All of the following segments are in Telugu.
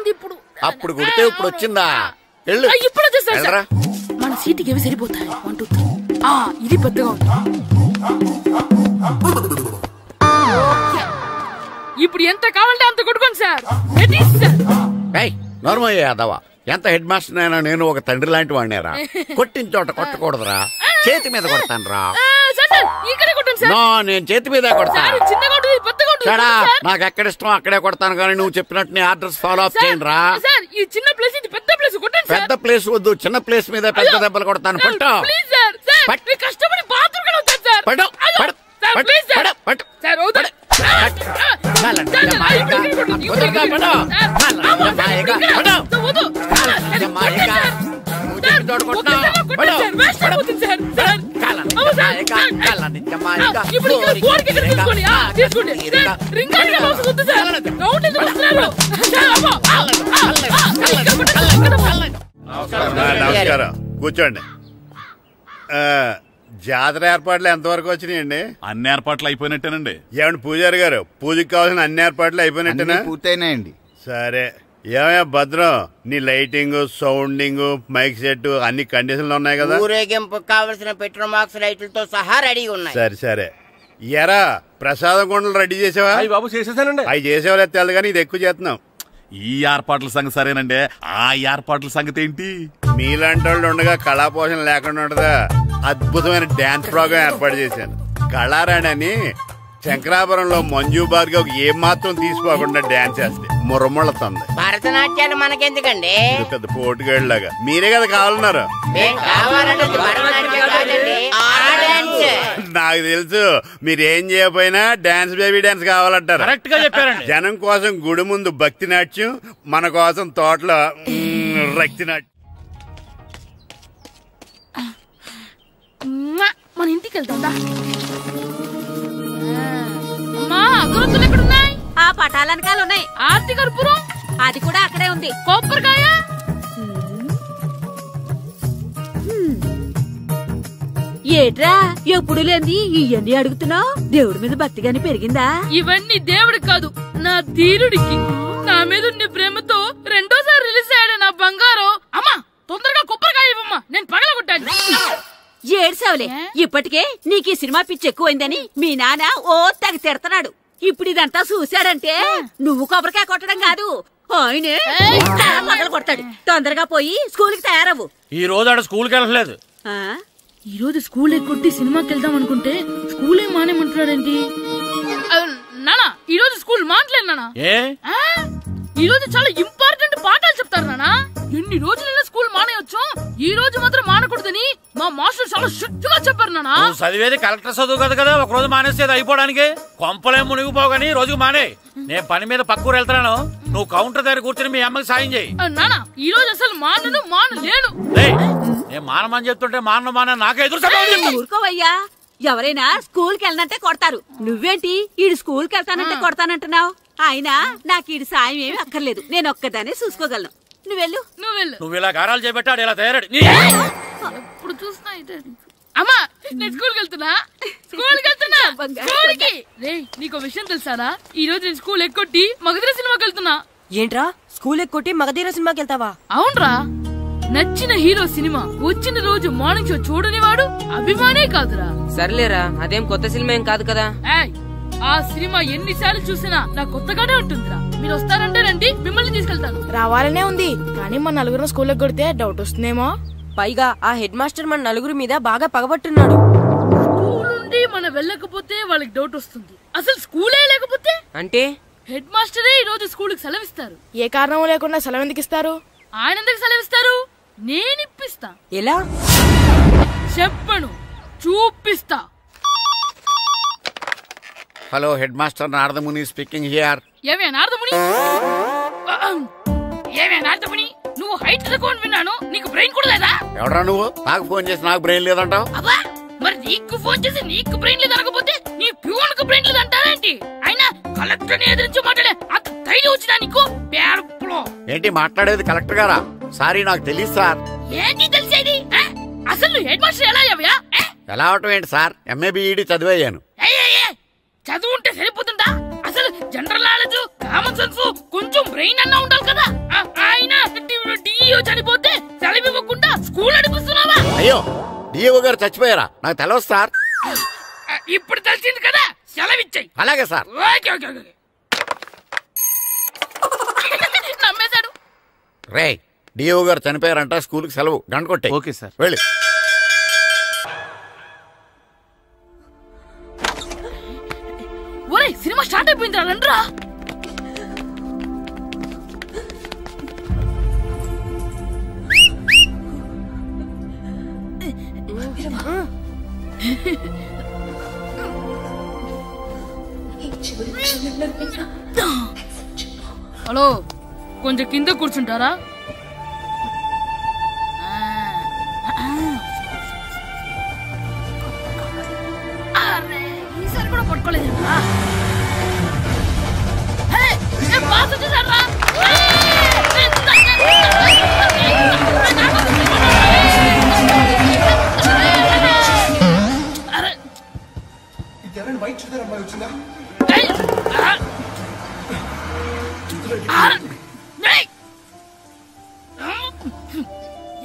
వచ్చింది ఇప్పుడు. అప్పుడు కొడితే ఇప్పుడు వచ్చిందా? ఇప్పుడు వచ్చేసా. మన సీటుకి ఏవి సరిపోతాయి? 1 2 3. ఇది పెద్దగా ఉంది. ఇప్పుడు ఎంత కావాలంటే అంత కొట్టుకోండి సార్. నార్మల్ యాదవా, ఎంత హెడ్ మాస్టర్ అయినా నేను ఒక తండ్రి లాంటి వాడినేరా. కొట్టిన చోట కొట్టకూడదురా, చేతి మీద కొడతాను రా. నేను చేతి మీద కొడతాను. నాకు ఎక్కడ ఇష్టం అక్కడే కొడతాను, కానీ నువ్వు చెప్పినట్టు నీ ఆర్డర్స్ ఫాలో అప్ చేయండి రా. పెద్ద ప్లేస్ వద్దు, చిన్న ప్లేస్ మీద పెద్ద దెబ్బలు కొడతాను. పట్టు నమస్కారం, కూర్చోండి. జాతర ఏర్పాట్లు ఎంతవరకు వచ్చినాయండి? అన్ని ఏర్పాట్లు అయిపోయినట్టేనండి. ఏమండి పూజారి గారు, పూజకి కావాల్సిన అన్ని ఏర్పాట్లు అయిపోయినట్టేనా? పూర్తయినాయండి. సరే, ఏమయ్యా భద్రం, నీ లైటింగ్, సౌండింగ్, మైక్ సెట్ అన్ని కండిషన్లు ఉన్నాయి కదా? ఊరేగింపు కావలసిన పెట్రోల్ బాక్స్ లైట్లతో సహా రెడీగా ఉన్నాయి. సరే సరే. ఎరా ప్రసాదం కొండలు రెడీ చేసావా? బాబు చేసేసానండి. అవి చేసేవాళ్ళు తెలదు కానీ ఇది ఎక్కువ చేస్తున్నాం. ఈ ఏర్పాట్ల సంగతి సరేనండి, ఆ ఏర్పాట్ల సంగతి ఏంటి? మీలాంటి వాళ్ళు ఉండగా కళా పోషణ లేకుండా ఉండదా? అద్భుతమైన డాన్స్ ప్రోగ్రాం ఏర్పాటు చేశాను. కళారాణి అని శంకరాపురంలో మంజు భార్గవ్ ఏం మాత్రం తీసుకోకుండా డాన్స్ చేస్తే మురముళ్ళతుంది. భరతనాట్యాలు మనకెందుకండి? పెద్ద పోటుగాళ్ళలాగా మీరే కదా కావాలన్నారు. నాకు తెలుసు, మీరేం చేయకపోయినా డాన్స్ బేబీ డాన్స్ కావాలంటారు. కరెక్ట్ గా చెప్పారండి. జనం కోసం గుడి ముందు భక్తి నాట్యం, మన కోసం తోటలో రక్తి నాట్యం. మన ఇంటికి వెళ్తా. అగరొత్తులు ఎక్కడున్నాయి? ఆ పటాలనకాల ఉన్నాయి. ఆర్తి కర్పూరం అది కూడా అక్కడే ఉంది. కొబ్బరికాయ ఏట్రా ఎప్పుడు లేని ఇవన్నీ అడుగుతున్నావు? దేవుడి మీద భక్తి గాని పెరిగిందా? ఇవన్నీ దేవుడికి కాదు, నా ధీరుడికి. నా మీద ఉండే ప్రేమతో రెండోసారి రిలీజ్ అయ్యాడు నా బంగారం. అమ్మా తొందరగా కొబ్బరికాయ ఇవ్వమ్మా, నేను పగలగొట్టాను. ఏడ్సావులే, ఇప్పటికే నీకు ఈ సినిమా పిచ్చి ఎక్కువైందని మీ నాన్న ఓ తెగ తిడతాడు. ఇప్పుడు ఇదంతా చూశాడంటే నువ్వు కొబ్బరికాయ కొట్టడం కాదు, ఆయనే పగలు కొడతాడు. తొందరగా పోయి స్కూల్ కి తయారవ్వు. ఈ రోజు ఆడ స్కూల్ కి వెళ్ళలేదు. ఈ రోజు స్కూల్ ఎక్కొట్టి సినిమాకి వెళ్దాం అనుకుంటే స్కూల్ ఏం మానేమంటున్నాడేంటి? నానా ఈ రోజు స్కూల్ మానట్లేదు నానా. ఈ రోజు చాలా ఇంపార్టెంట్ పాఠాలు చెప్తారు నానా. ఎన్ని రోజులైనా స్కూల్ మానేయొచ్చు, ఈ రోజు మాత్రం మానకూడదని మా మాస్టర్ చాలా స్ట్రిక్ట్ గా చెప్పారు నానా. చదివేది కలెక్టర్ చదువు కదా కదా, ఒక రోజు మానేసేది అయిపోవడానికి. కొంపలేం మునిగిపోగాని రోజుకు మానే. నేను పని మీద పక్కూరు వెళ్తున్నాను, నువ్వు కౌంటర్ దగ్గర కూర్చొని మీ అమ్మకి సాయం చేయి. నానా ఈ రోజు అసలు మానలేను. నేను మానమని చెప్తుంటే మాన నాకే ఎదురు. ఊరుకోవయ్యా, ఎవరైనా స్కూల్ కి వెళ్ళనంటే కొడతారు. నువ్వేంటి ఈడు స్కూల్ కి వెళ్తానంటే కొడతానంటున్నావు? అయినా నాకు ఈడు సాయం ఏమి అక్కర్లేదు, నేను ఒక్కదానే చూసుకోగలను. నువ్వు ఇలా గారాలు చేపెట్టాడు, ఇలా తయారాడు. ఇప్పుడు చూస్తున్నా అమ్మా, నేను స్కూల్కి వెళ్తున్నా. నీకు విషయం తెలుసారా? ఈ రోజు నేను స్కూల్ ఎక్కొట్టి మగధీర సినిమాకి వెళ్తున్నా. ఏంట్రా స్కూల్ ఎక్కొట్టి మగధీర సినిమాకి వెళ్తావా? అవునరా, నచ్చిన హీరో సినిమా వచ్చిన రోజు మార్నింగ్ షో చూడని వాడు అభిమానే కాదురా. సర్లేరా, అదేం కొత్త సినిమా ఏం కాదు కదా. ఆ సినిమా ఎన్నిసార్లు చూసినా నాకు కొత్తగానే ఉంటుందిరా. మీరు వస్తారంటే రండి, మిమ్మల్ని తీసుకెళ్తాను. రావాలనే ఉంది, కానీ మన నలుగురు స్కూల్ కొడితే డౌట్ వస్తుందేమో. పైగా ఆ హెడ్ మాస్టర్ మన నలుగురు మీద బాగా పగబట్టున్నాడు. స్కూల్ నుండి మనం వెళ్ళకపోతే వాళ్ళకి డౌట్ వస్తుంది. అసలు స్కూలే లేకపోతే అంటే హెడ్ మాస్టరే ఈ రోజు స్కూల్ కి సెలవిస్తారు. ఏ కారణం లేకుండా సెలవు ఎందుకు ఇస్తారు? ఆయన ఎందుకు సెలవిస్తారు? నేను ఇప్పిస్తా. ఎలా చెప్పను, చూపిస్తా. Hello, head master Naradamuni speaking here. ఏమే నారదముని? నువ్వు హైట్ తక్కువ విన్నాను, నీకు బ్రెయిన్ కూడా లేదా? ఎవడా నువ్వు? నాకు ఫోన్ చేసి నాకు బ్రెయిన్ లేదంటావు? అబ్బా, మరి నీకు ఫోన్ చేసి నీకు బ్రెయిన్ లేదనకపోతే నీ ప్యూన్ కు బ్రెయిన్ లేదంటారేంటి? అయినా కలెక్టర్ ని ఎదిరించి మాట్లాడే అంత ధైర్యం వచ్చినా నీకు? ఏంటి మాట్లాడేది? కలెక్టర్ గారా? సారీ, నాకు తెలియదు సార్. ఏంటి తెలిసేది? అసలు హెడ్ మాస్టర్ ఎలా అయ్యావా? ఎలా అవటం ఏంటి సార్, ఎంఏ బిఈడి చదివయ్యాను. చదువు ఉంటే సరిపోతుందా? అసలు జనరల్ నాలెడ్జ్, కామన్ సెన్స్ కొంచెం బ్రెయిన్ అన్నా ఉండాలి కదా. ఆయన డిఓ చనిపోతే సెలవు ఇవ్వకుండా స్కూల్ నడిపిస్తున్నావా? అయ్యో, డిఓ గారు చచ్చిపోయారా? నాకు తెలవదు సార్. ఇప్పుడు తెలిసింది కదా, సెలవు ఇచ్చాయి. అలాగే సార్. నమ్మేశాడు. రే, డిఓ గారు చనిపోయారంట, స్కూల్ కి సెలవు, గంట కొట్టే. Okay sir. వెళ్ళి. ఒరేయ్, సినిమా స్టార్ట్ అయిపోయిందిరా, రండ్రా. హలో, కొంచెం కింద కూర్చుంటారా? ఈసారి కూడా పట్టుకోలేదు.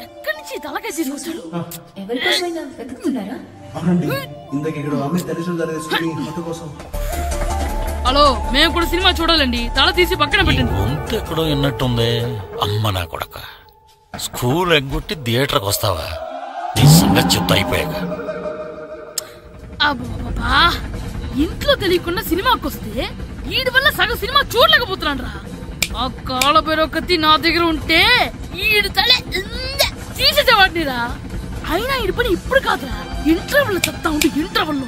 ఎక్కడి నుంచి తలకాయ తీసుకొచ్చాడు? హలో, మేము కూడా సినిమా చూడాలండి. తల తీసి పక్కన పెట్టండి. గొంతు ఎక్కడో విన్నట్టుంది. అమ్మ నా కొడక, స్కూల్ ఎగ్గొట్టి థియేటర్కి వస్తావా? నీ సంగతి చెప్తా అయిపోయాక. అబ్బా, ఇంట్లో తెలియకుండా సినిమాకి వస్తే వీడి వల్ల సగం సినిమా చూడలేకపోతున్నాను రా. ఆ కాళ్ళ బెరొకతి నా దగ్గర ఉంటే ఈడు తలే తీసేసేవాడిని రా. అయినా ఈడి పని ఇప్పుడు కాదురా, ఇంటర్వెల్ చెప్తా ఉంటే ఇంటర్వెల్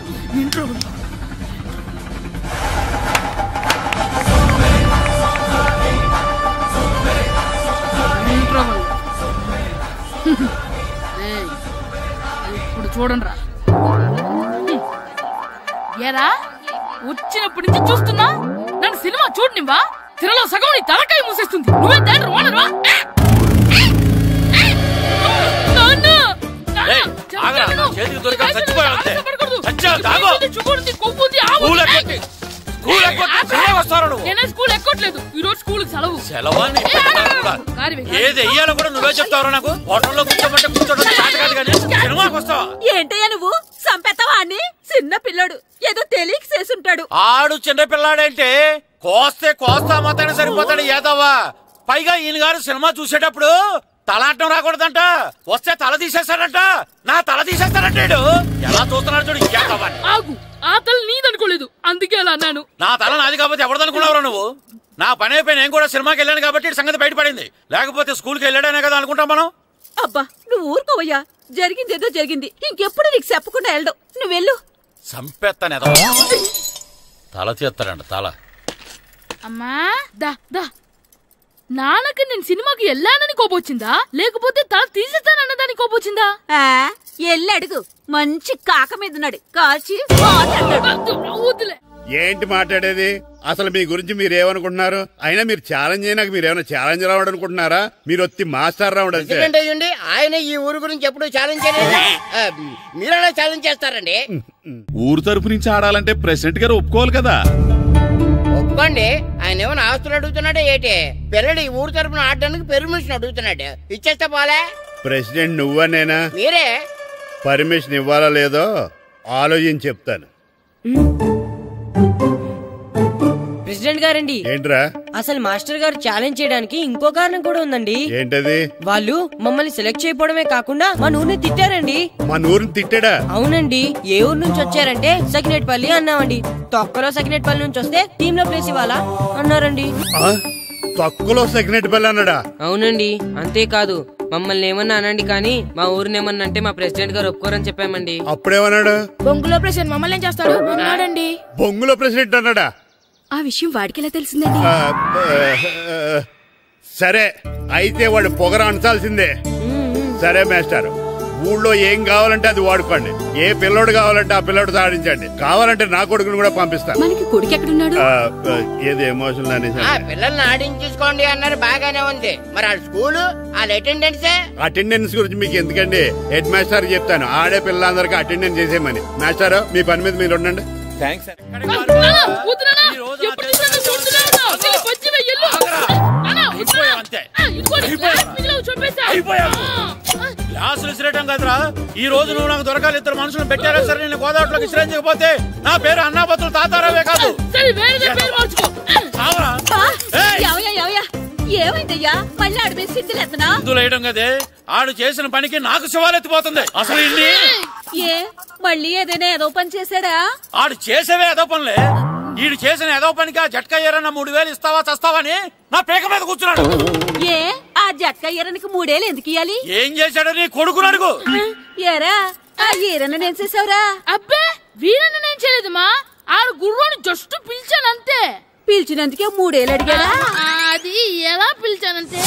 ఇప్పుడు చూడండి రా. ఏరా, వచ్చినప్పటి నుంచి చూస్తున్నా, నన్ను సినిమా చూడనివ్వా? తిరలో సగం నీ తలకాయ మూసేస్తుంది. నువ్వే థియేటర్ ఓనర్వా? స్కూల్ ఎక్కట్లేదు, ఈ రోజు స్కూల్ సెలవు. ఏది వెయ్యాలో కూడా నువ్వే చెప్తావు. నాకు హోటల్లో కూర్చోమంటే కూర్చోడం కాదు కానీ సినిమాకి వస్తావా? ఏంటయ్యా నువ్వు సంపెత్తవా అని? చిన్న పిల్లాడు, ఏదో తెలియక చేసుంటాడు. ఆడు చిన్న పిల్లాడంటే కోస్తా మాత్రమే సరిపోతాడు ఏదవ్వా. పైగా ఈయన గారు సినిమా చూసేటప్పుడు తలాటం రాకూడదంట, వస్తే తల తీసేస్తాడంట. నా తల తీసేస్తాడంటాడు. ఎలా చూస్తున్నాడు చూడు. ఇంకేదవ్వా, ఆ తల నీదనుకోలేదు, అందుకే అలా అన్నాను. నా తల నాది కాబట్టి ఎవరిదనుకున్నావురా నువ్వు? నా పని అయిపోయి నేను కూడా సినిమాకి వెళ్ళాను కాబట్టి సంగతి బయటపడింది. లేకపోతే స్కూల్కి వెళ్ళాడనే కదా అనుకుంటాం మనం. అబ్బా, నువ్వు ఊరుకోవయ్యా. జరిగిందేదో జరిగింది, ఇంకెప్పుడు నీకు చెప్పకుండా వెళ్ళడు. నువ్వు వెళ్ళు. సంపెత్తనే తల తీస్తాడంట తల. అమ్మా దా దా, నాన్నకి నేను సినిమాకి వెళ్ళానని కోపొచ్చిందా, లేకపోతే తల తీసేస్తానన్నదాని కోపొచ్చిందా? ఎల్లి అడుగు. మంచి కాక మీద ఉన్నాడు, కాల్చి వద్దులే. ఏంటి మాట్లాడేది? అసలు మీ గురించి మీరేమనుకుంటున్నారు? అయినా మీరు ఛాలెంజ్ అయినా మీరేమైనా ఛాలెంజ్ రావడం అనుకుంటున్నారా? మీరు వచ్చి మాస్టర్ రావడం. ఆయన ఈ ఊరు గురించి ఎప్పుడు ఛాలెంజ్ చేయలేదు. మీరెలా ఛాలెంజ్ చేస్తారండి? ఊరు తరపు నుంచి ఆడాలంటే ప్రెసిడెంట్ గారు ఒప్పుకోవాలి కదా. ఒప్పుకోండి. ఆయన ఏమైనా ఆస్తులు అడుగుతున్నాడే ఏంటి? పిల్లడు ఈ ఊరు తరపున ఆడడానికి పెర్మిషన్ అడుగుతున్నాడు. ఇచ్చేస్తే పోలే. ప్రెసిడెంట్ నువ్వా నేనా? మీరే. పర్మిషన్ ఇవ్వాలా లేదో ఆలోచించి చెప్తాను. ప్రెసిడెంట్ గారండి, ఏంట్రా? అసలు మాస్టర్ గారు ఛాలెంజ్ చేయడానికి ఇంకో కారణం కూడా ఉందండి. ఏంటది? వాళ్ళు మమ్మల్ని సెలెక్ట్ చేయకపోవడమే కాకుండా మా ఊరిని తిట్టారండి. మా ఊరిని తిట్టాడా? అవునండి. ఏ ఊరు నుంచి వచ్చారంటే సకినేట్పల్లి అన్నామండి. తొక్కలో సకినేట్పల్లి నుంచి వస్తే టీమ్ లో ప్లేస్ ఇవ్వాలా అన్నారండి. తొక్కలో సకినేట్పల్లి అన్నాడా? అవునండి. అంతేకాదు, మమ్మల్ని ఏమన్నా అనండి కానీ మా ఊరిని ఏమన్నా అంటే మా ప్రెసిడెంట్ గారు ఒప్పుకోరని చెప్పామండి. అప్పుడేమన్నాడు? బొంగులో ప్రెసిడెంట్ మమ్మల్ని ఏం చేస్తాడు అన్నాడండి. బొంగులో ప్రెసిడెంట్ అన్నాడా? ఆ విషయం వాడికెలా తెలిసిందండి? సరే, అయితే వాడు పొగర అంచాల్సిందే. సరే మాస్టర్, ఊళ్ళో ఏం కావాలంటే అది వాడుకోండి. ఏ పిల్లోడు కావాలంటే ఆ పిల్లోడు సాధించండి. కావాలంటే నా కొడుకుని కూడా పంపిస్తాను. మనకి కొడుకు ఎక్కడున్నాడు? ఏది ఎమోషనల్ అనేసి పిల్లల్ని ఆడించుకోండి అన్నారు, బాగానే ఉంది. మరి వాళ్ళ స్కూల్ వాళ్ళ అటెండెన్స్ గురించి మీకు ఎందుకండి? హెడ్ మాస్టర్ చెప్తాను, ఆడే పిల్లలందరికీ అటెండెన్స్ చేసేయమని. మాస్టర్, మీ పని మీద మీరు ఉండండి. థ్యాంక్స్. గ్లాసులు విసిరేయటం కదరా, ఈ రోజు నువ్వు నాకు దొరకాలి. ఇద్దరు మనుషులు పెట్టారా సరే, నేను గోదావరిలోకి విసిరించకపోతే నా పేరు అన్నాపతులు తాతారావే కాదు. ఏమైందయ్యా మళ్ళీ ఆడిపై సిద్ధులేతనా వేయడం కదే, ఆడు చేసిన పనికి నాకు శివాలెత్తిపోతుంది. అసలు ఏ మళ్ళీ ఏదైనా ఏదో పని చేశాడా? ఆడు చేసేవే ఏదో పనులే. ఈడు చేసిన ఏదో పనికి ఆ జట్కా ఏరన్నా 3000 ఇస్తావా చస్తావని నా పేక మీద కూర్చున్నాడు. ఏ ఆ జట్కా ఈరనికి 3000 ఎందుకు ఇయ్యాలి? ఏం చేశాడో నీ కొడుకుని అడుగు. ఏరా ఆ ఈరన్న నేను చేసావురా? అబ్బే వీరన్న నేను చేయలేదమ్మా, ఆడు గుర్రాన్ని జస్ట్ పిలిచానంతే. పిలిచినందుకే 3000 అడిగాడా? అది ఎలా పిలిచానంటే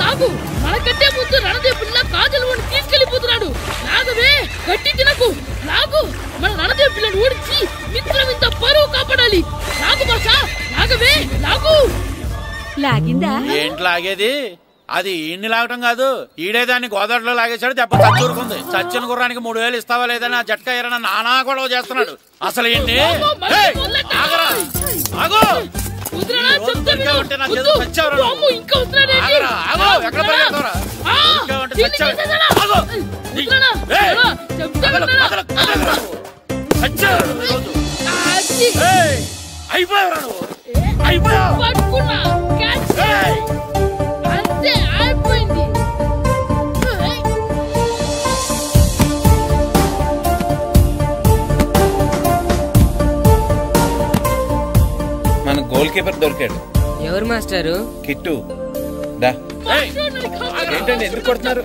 నాకు మనకంటే ముందు రణదేవ్ పిల్ల కాజల్ ఓడి తీసుకెళ్లిపోతున్నాడు. నాగవే గట్టి తినకు, నాగు మన రణదేవ్ పిల్లని ఓడించి మిత్రం ఇంత పరువు కాపాడాలి. నాగు భాష నాగవే నాగు. లాగిందా? ఏంటి లాగేది? అది ఈయన్ని లాగటం కాదు, ఈడే దాన్ని గోదావరిలో లాగేశాడు. దెబ్బ చచ్చూరుకుంది. చచ్చిన గుర్రానికి 3000 ఇస్తావా లేదని ఆ జట్కా ఏరన్నా నానా గొడవ చేస్తున్నాడు. అసలు ఏంటి అంతే అయిపోయింది. మన గోల్ కీపర్ దొరికాడు. ఎవరు మాస్టారు? కిట్టు. ఏంటండి ఎందుకు కొడుతున్నారు?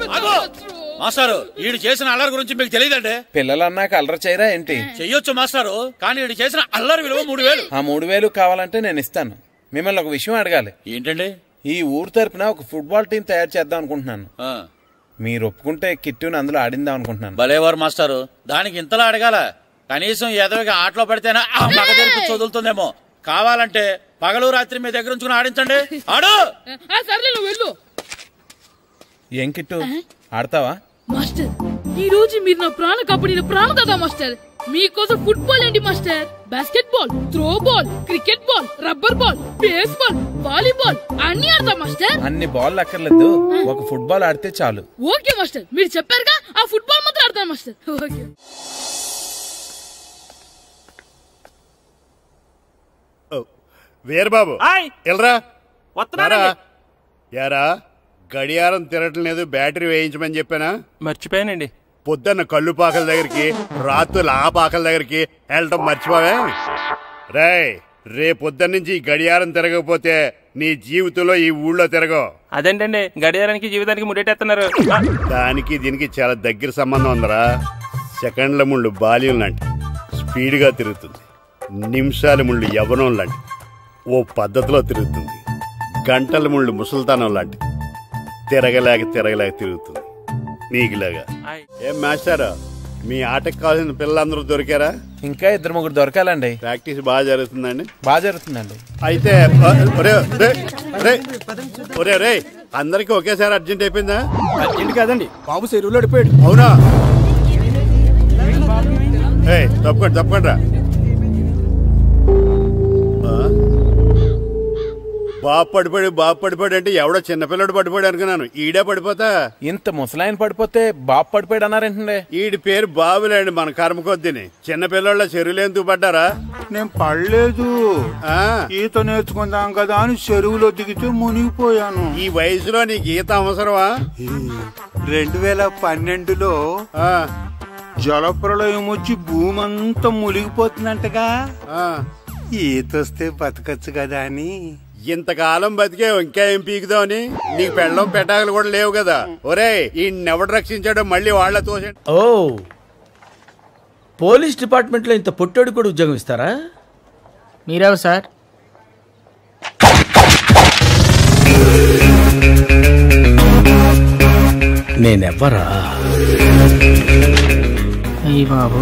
మాస్టారు ఈడు చేసిన అల్లరి గురించి మీకు తెలియదండి. పిల్లలు అన్నాక అల్లరి చేయరా ఏంటి? చెయ్యొచ్చు మాస్టారు, కానీ ఈడు చేసిన అల్లరి విలువ 3000. ఆ 3000 కావాలంటే నేను ఇస్తాను. మిమ్మల్ని ఒక విషయం అడగాలి. ఏంటండి? ఈ ఊరు తరపున ఒక ఫుట్బాల్ టీం తయారు చేద్దాం అనుకుంటున్నాను. మీరు ఒప్పుకుంటే కిట్టుని అందులో ఆడిందాం అనుకుంటున్నాను. భలేవారు మాస్టారు, దానికి ఇంతలా అడగాల? కనీసం ఏదోగా ఆటలో పడితేనా ఆ మగ తెరిపి చదువుతుందేమో. కావాలంటే పగలు రాత్రి మీ దగ్గర ఉంచుకుని ఆడించండి. ఆడు. సర్లే నువ్వు వెళ్ళు. ఏం కిట్టు ఆడతావా? మాస్టర్ ఈ రోజు మీరు నా ప్రాణ కాపాడిన ప్రాణదాత మాస్టర్. మీకోసం ఫుట్బాల్ ఏంటి master, basket ball, throw ball, cricket ball, rubber ball, base ball, volleyball అన్ని ఆడతా మాస్టర్. అన్ని బాల్ అక్కర్లేదు, ఒక ఫుట్బాల్ ఆడితే చాలు. ఓకే మాస్టర్, మీరు చెప్పారుగా ఆ ఫుట్బాల్ మాత్రం ఆడతాను మాస్టర్. ఓకే. వీరబాబు ఎల్రా యారా, గడియారం తిరగటం లేదు, బ్యాటరీ వేయించమని చెప్పానా? మర్చిపోయానండి. పొద్దున్న కళ్ళు పాకల దగ్గరికి, రాత్రులు ఆ పాకల దగ్గరికి వెళ్ళటం మర్చిపోవే? రేపొద్దున్న నుంచి ఈ గడియారం తిరగకపోతే నీ జీవితంలో ఈ ఊళ్ళో తిరగవు. అదేంటండి గడియారానికి జీవితానికి ముడేటేస్తున్నారు? దానికి దీనికి చాలా దగ్గర సంబంధం ఉందరా. సెకండ్ల ముళ్ళు బాల్యం లాంటి స్పీడ్గా తిరుగుతుంది, నిమిషాల ముళ్ళు యవ్వనం లాంటి ఓ పద్ధతిలో తిరుగుతుంది, గంటల ముళ్ళు ముసల్తానం లాంటి తిరగలేక తిరుగుతుంది నీకులాగా. ఏం మాస్టారు, మీ ఆటకు కావాల్సిన పిల్లలందరూ దొరికారా? ఇంకా 2-3 దొరకాలండి. ప్రాక్టీస్ బాగా జరుగుతుందండి? బాగా జరుగుతుందండి. అయితే రే అందరికి ఒకేసారి అర్జెంట్ అయిపోయిందా? అర్జెంట్ కాదండి, బాబు చెరువులో అడిపోయాడు. అవునా? తప్పకుండా బాబు పడిపోయాడు అంటే ఎవడో చిన్నపిల్లడు పడిపోయాడు అనుకున్నాను. ఈడే పడిపోతా. ఇంత ముసలాయన పడిపోతే బాబు పడిపోయాడు అన్నారేంటండి? ఈడి పేరు బాబులేండి, మన కర్మ కొద్దిని. చిన్నపిల్లల చెరువులు ఎందుకు పడ్డారా? నేను పడలేదు, ఈత నేర్చుకుందాం కదా అని చెరువులో దిగితే మునిగిపోయాను. ఈ వయసులో నీకు ఈత అవసరమా? 2012లో జలప్రళయం వచ్చి భూమి అంతా మునిగిపోతుందంటగా. ఈతొస్తే బతకచ్చు కదా అని. ఇంతకాలం బతికే ఇంకా ఏం పీకుదామని? నీకు పెళ్ళం పెట్టాకలు కూడా లేవు కదా. ఒరే ఈయనెవడు రక్షించాడో మళ్ళీ వాళ్ళ తోసండి. ఓ, పోలీస్ డిపార్ట్మెంట్ లో ఇంత పొట్టోడు కూడా ఉద్యోగం ఇస్తారా? మీరెవరు సార్? నేనెవ్వరా? బాబు